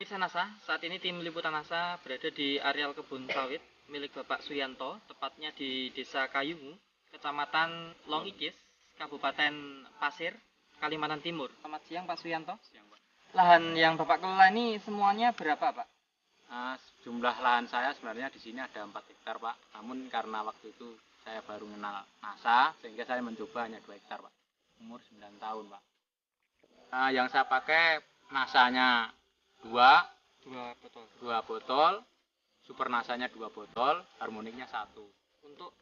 Pemirsa NASA, saat ini tim liputan NASA berada di areal kebun sawit milik Bapak Suyanto, tepatnya di Desa Kayungu, Kecamatan Longikis, Kabupaten Pasir, Kalimantan Timur. Selamat siang Pak Suyanto. Siang, Pak. Lahan yang Bapak kelola ini semuanya berapa Pak? Jumlah lahan saya sebenarnya di sini ada 4 hektar Pak. Namun karena waktu itu saya baru mengenal NASA, sehingga saya mencoba hanya 2 hektar Pak. Umur 9 tahun Pak. Yang saya pakai NASA-nya dua botol, super NASA-nya 2 botol, harmoniknya 1. Untuk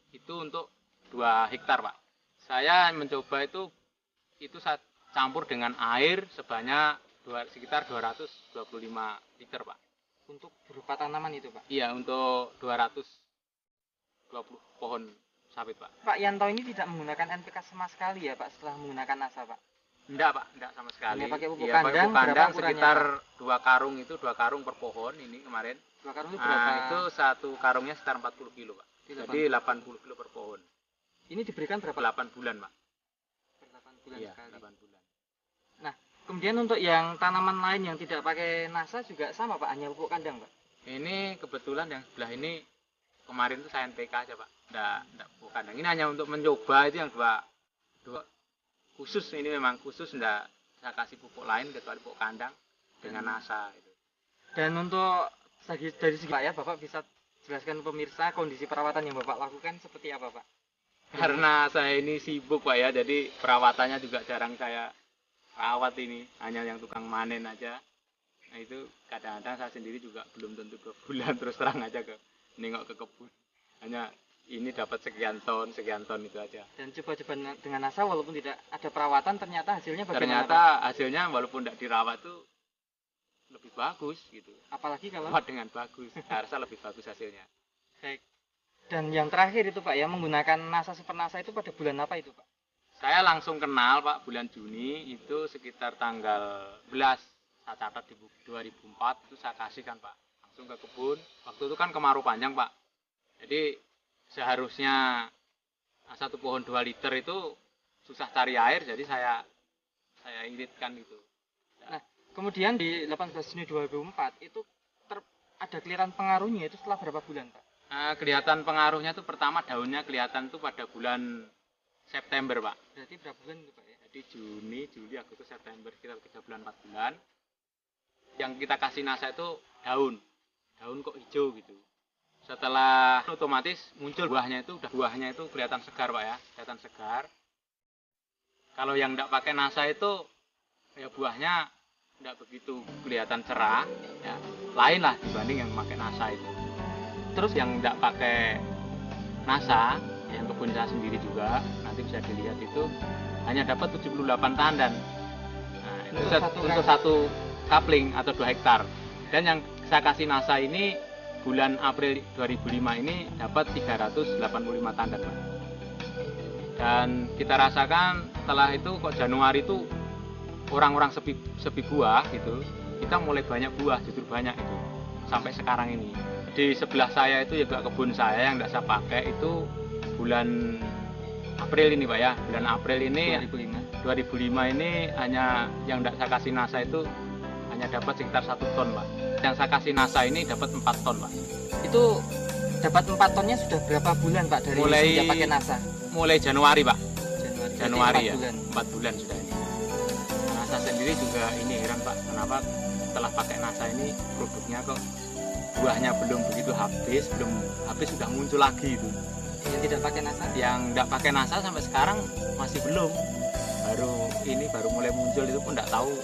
2 hektar Pak. Saya mencoba itu saya campur dengan air sebanyak sekitar 225 liter Pak. Untuk berupa tanaman itu Pak? Iya, untuk 220 pohon sawit Pak. Pak Yanto ini tidak menggunakan NPK sama sekali ya Pak setelah menggunakan NASA Pak? Enggak Pak, enggak sama sekali. Hanya pakai pupuk Iya, kandang, pupuk kandang sekitar Pak? 2 karung itu 2 karung per pohon ini kemarin. 2 karung itu berapa? Itu satu karungnya sekitar 40 kilo Pak. Jadi 80 kilo per pohon. Ini diberikan berapa? 8 bulan Pak. Per 8 bulan Iya, sekali. 8 bulan. Nah, kemudian untuk yang tanaman lain yang tidak pakai NASA juga sama Pak, hanya pupuk kandang Pak? Ini kebetulan yang sebelah ini kemarin itu saya NPK aja Pak. Enggak pupuk kandang. Ini hanya untuk mencoba itu yang dua khusus, ini memang khusus, enggak saya kasih pupuk lain kecuali pupuk kandang dengan NASA itu. Dan untuk dari segi Pak ya, Bapak bisa jelaskan pemirsa kondisi perawatan yang Bapak lakukan seperti apa Pak? Karena saya ini sibuk Pak ya, jadi perawatannya juga jarang saya rawat ini, hanya yang tukang manen aja. Nah itu kadang-kadang saya sendiri juga belum tentu 2 bulan terus terang aja nengok ke kebun. Hanya ini dapat sekian ton itu aja. Dan coba-coba dengan NASA walaupun tidak ada perawatan ternyata hasilnya bagaimana? Ternyata hasilnya walaupun tidak dirawat tuh lebih bagus gitu. Apalagi kalau buat dengan bagus, saya rasa lebih bagus hasilnya. Baik. Dan yang terakhir itu Pak ya, menggunakan NASA Super NASA itu pada bulan apa itu Pak? Saya langsung kenal Pak bulan Juni itu sekitar tanggal 11. Saya catat di buku 2004 itu saya kasihkan Pak. Langsung ke kebun. Waktu itu kan kemarau panjang Pak. Jadi seharusnya 1 pohon 2 liter itu susah cari air, jadi saya iritkan gitu. Nah, kemudian di 18 Juni 2004 itu ada kelihatan pengaruhnya itu setelah berapa bulan Pak? Kelihatan pengaruhnya itu pertama daunnya kelihatan tuh pada bulan September Pak. Berarti berapa bulan itu Pak ya? Jadi Juni, Juli, Agustus, September, sekitar 3 bulan 4 bulan. Yang kita kasih NASA itu daun kok hijau gitu. Setelah otomatis muncul buahnya itu kelihatan segar Pak ya, kelihatan segar. Kalau yang tidak pakai NASA itu ya buahnya tidak begitu kelihatan cerah ya, lain lah dibanding yang pakai NASA itu. Terus yang tidak pakai NASA, yang kebun saya sendiri juga nanti bisa dilihat itu hanya dapat 78 tandan. Nah, itu untuk 1 kapling atau 2 hektar. Dan yang saya kasih NASA ini bulan April 2005 ini dapat 385 tandan Pak. Dan kita rasakan setelah itu kok Januari itu orang-orang sepi buah gitu, kita mulai banyak buah, justru banyak itu sampai sekarang ini. Di sebelah saya itu juga kebun saya yang tidak saya pakai itu bulan April ini Pak ya, bulan April ini 2005 ini hanya yang tidak saya kasih NASA itu hanya dapat sekitar 1 ton Pak. Yang saya kasih NASA ini dapat 4 ton Pak. Itu dapat 4 tonnya sudah berapa bulan Pak dari sejak pakai NASA? Mulai Januari Pak. Januari 4 ya. bulan. 4 bulan sudah ini. NASA sendiri juga ini heran Pak, kenapa setelah pakai NASA ini produknya kok buahnya belum begitu habis sudah muncul lagi itu. Yang tidak pakai NASA? Yang tidak pakai NASA sampai sekarang masih belum. Baru mulai muncul itu pun tidak tahu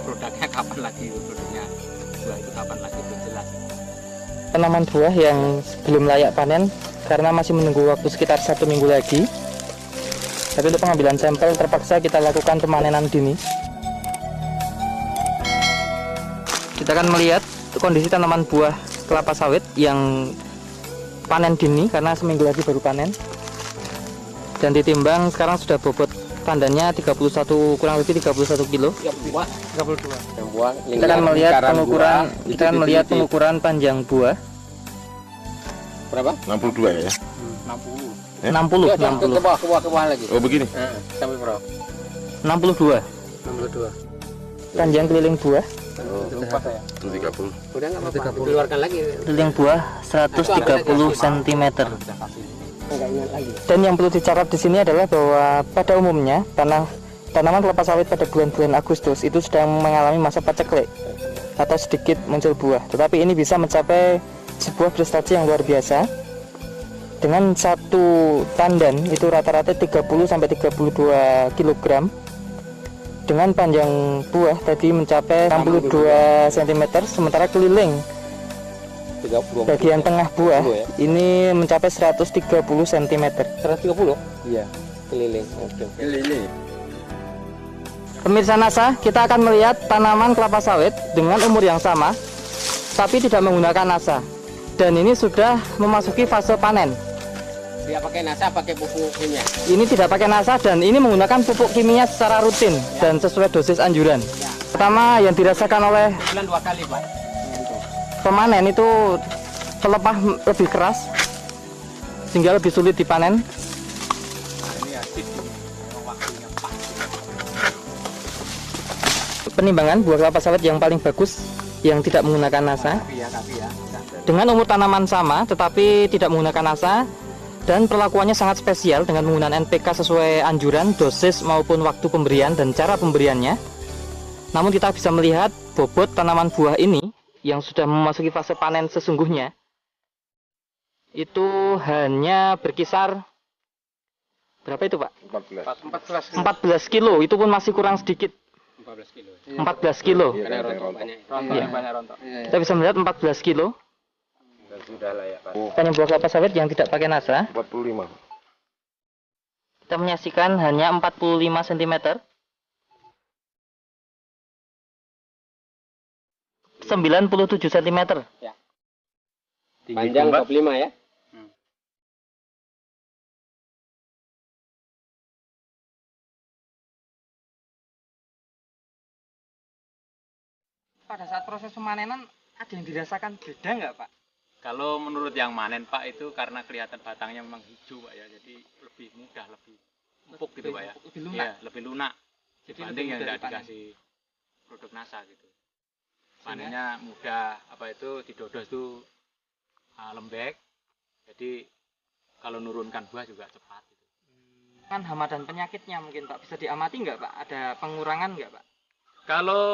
produknya kapan lagi, produknya buah itu kapan lagi, belum jelas. Tanaman buah yang belum layak panen karena masih menunggu waktu sekitar 1 minggu lagi. Tapi untuk pengambilan sampel terpaksa kita lakukan pemanenan dini. Kita akan melihat kondisi tanaman buah kelapa sawit yang panen dini karena seminggu lagi baru panen. Dan ditimbang sekarang sudah bobot tandannya 31 kurang lebih 31 kilo. 32. Kita akan melihat pengukuran panjang buah. Berapa? 62 ya? 60. Ke bawah lagi. Oh begini? Sampai berapa? 62. 62. Panjang keliling buah 130. Udah nggak apa-apa. Keluarkan lagi. Keliling buah 130 cm. Dan yang perlu dicatat di sini adalah bahwa pada umumnya tanaman kelapa sawit pada bulan-bulan Agustus itu sedang mengalami masa paceklik atau sedikit muncul buah. Tetapi ini bisa mencapai sebuah prestasi yang luar biasa. Dengan satu tandan itu rata-rata 30 sampai 32 kg. Dengan panjang buah tadi mencapai 62 cm, sementara keliling bagian tengah buah ini mencapai 130 cm. 130? Iya, keliling. Oke. Keliling. Pemirsa NASA, kita akan melihat tanaman kelapa sawit dengan umur yang sama, tapi tidak menggunakan NASA. Dan ini sudah memasuki fase panen. Tidak pakai NASA, pakai pupuk kimia. Ini tidak pakai NASA dan ini menggunakan pupuk kimia secara rutin dan sesuai dosis anjuran. Pertama yang dirasakan oleh Bulan 2 kali, Pak. pemanen itu pelepah lebih keras sehingga lebih sulit dipanen. Penimbangan buah kelapa sawit yang paling bagus yang tidak menggunakan NASA dengan umur tanaman sama tetapi tidak menggunakan NASA, dan perlakuannya sangat spesial dengan menggunakan NPK sesuai anjuran, dosis maupun waktu pemberian dan cara pemberiannya. Namun kita bisa melihat bobot tanaman buah ini yang sudah memasuki fase panen sesungguhnya itu hanya berkisar berapa itu, Pak? 14 kilo, itu pun masih kurang sedikit. 14 kilo. 14 kilo. Karena rontok banyak. Banyak rontok. Kita bisa melihat 14 kilo. Sudah layak, Pak. Panjang buah kelapa sawit yang tidak pakai NASA. 45. Kita menyaksikan hanya 45 cm. 97 cm. Ya. Panjang 25 ya. Pada saat proses pemanenan ada yang dirasakan beda nggak, Pak? Kalau menurut yang manen Pak itu karena kelihatan batangnya memang hijau Pak ya, jadi lebih mudah, lebih empuk gitu Pak ya. Lebih lunak. Iya, lebih lunak. Jadi Dibanding lebih yang mudah nggak dipanen. dikasih produk NASA gitu. Panennya mudah, apa itu didodos itu lembek. Jadi kalau nurunkan buah juga cepat gitu. Kan hama dan penyakitnya mungkin, Pak, bisa diamati nggak, Pak? Ada pengurangan nggak, Pak? Kalau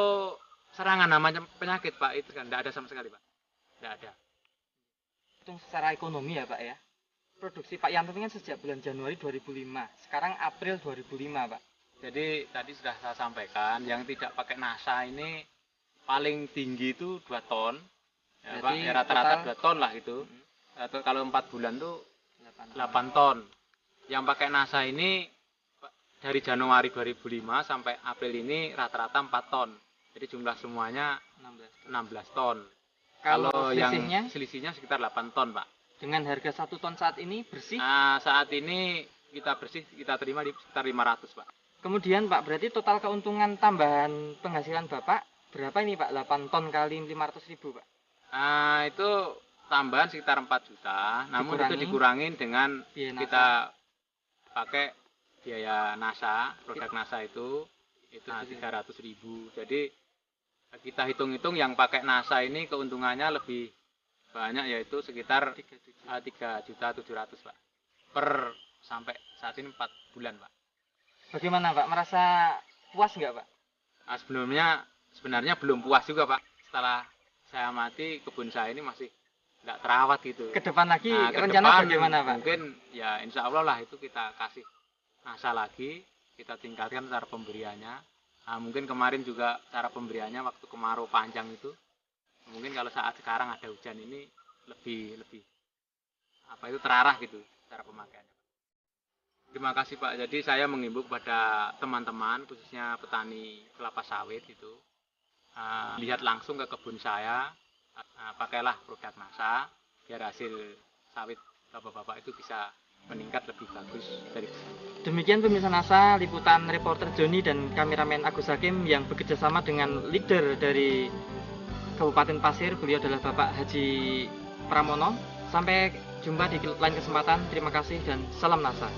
serangan namanya penyakit Pak itu kan tidak ada sama sekali Pak. Tidak ada. Hitung secara ekonomi ya, Pak ya. Produksi Pak Yanto ini kan sejak bulan Januari 2005. Sekarang April 2005, Pak. Jadi tadi sudah saya sampaikan yang tidak pakai NASA ini paling tinggi itu 2 ton. Ya, Pak, ya, rata-rata 2 ton lah gitu. Atau kalau 4 bulan tuh 8 ton. Yang pakai NASA ini dari Januari 2005 sampai April ini rata-rata 4 ton. Jadi jumlah semuanya 16 ton. Kalau yang selisihnya sekitar 8 ton, Pak. Dengan harga 1 ton saat ini bersih? Nah, saat ini kita bersih kita terima di sekitar 500, Pak. Kemudian, Pak, berarti total keuntungan tambahan penghasilan Bapak berapa ini, Pak? 8 ton kali 500.000, Pak? Nah, itu tambahan sekitar 4 juta. Namun itu dikurangin dengan kita pakai biaya NASA, produk NASA itu 300.000. Jadi kita hitung-hitung yang pakai NASA ini keuntungannya lebih banyak, yaitu sekitar 3.700.000 Pak, per sampai saat ini 4 bulan Pak. Bagaimana Pak, merasa puas nggak Pak? Nah, sebenarnya belum puas juga Pak. Setelah saya amati kebun saya ini masih tidak terawat gitu. Ke depan lagi Nah, rencana bagaimana Pak? Mungkin ya insya Allah lah itu kita kasih NASA lagi, kita tingkatkan cara pemberiannya. Nah, mungkin kemarin juga cara pemberiannya waktu kemarau panjang itu, mungkin kalau saat sekarang ada hujan ini lebih apa itu terarah gitu cara pemakaiannya. Terima kasih Pak. Jadi saya mengimbau kepada teman-teman khususnya petani kelapa sawit itu, lihat langsung ke kebun saya, pakailah produk NASA biar hasil sawit bapak-bapak itu bisa meningkat lebih bagus dari sana. Demikian pemirsa NASA, liputan reporter Joni dan kameramen Agus Hakim yang bekerja sama dengan leader dari Kabupaten Pasir. Beliau adalah Bapak Haji Pramono. Sampai jumpa di lain kesempatan. Terima kasih dan salam NASA.